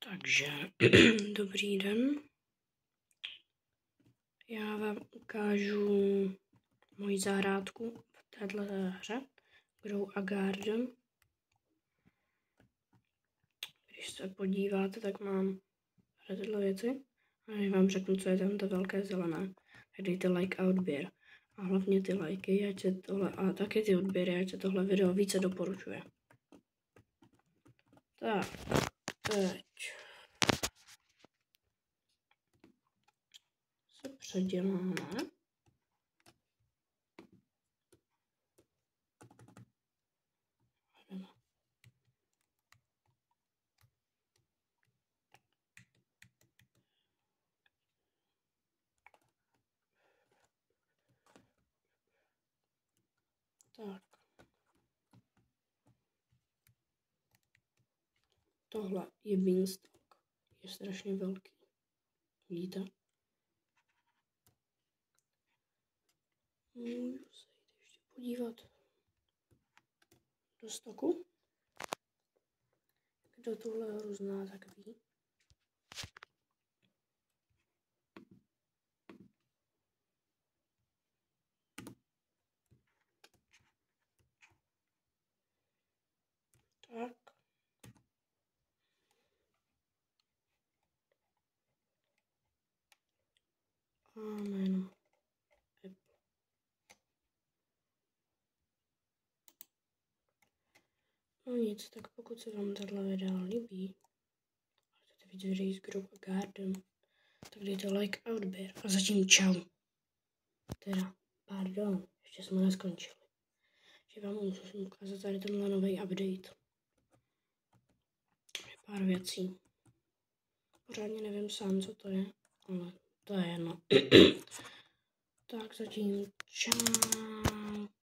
Takže dobrý den. Já vám ukážu moji zahrádku v této hře Grow a Garden. Když se podíváte, tak mám tyhle věci. A když vám řeknu, co je tam to velké zelené, tak dejte like a odběr. A hlavně ty lajky, ať se tohle, a taky ty odběry, ať se tohle video více doporučuje. Tak, teď se předěláme. Tak. Tohle je beanstalk. Je strašně velký. Vidíte? Můžu se jít ještě podívat do stoku. Kdo tuhle hru zná, tak ví. Tak. A jméno Apple. No nic, tak pokud se vám tato videa líbí, a chcete víc videí z Grow a Garden, tak dejte like a odběr. A zatím čau. Teda, pardon, ještě jsme neskončili. Že vám musím ukázat tady tenhle nový update. Pár věcí. Pořádně nevím sám, co to je, ale to je jedno. Tak zatím čau.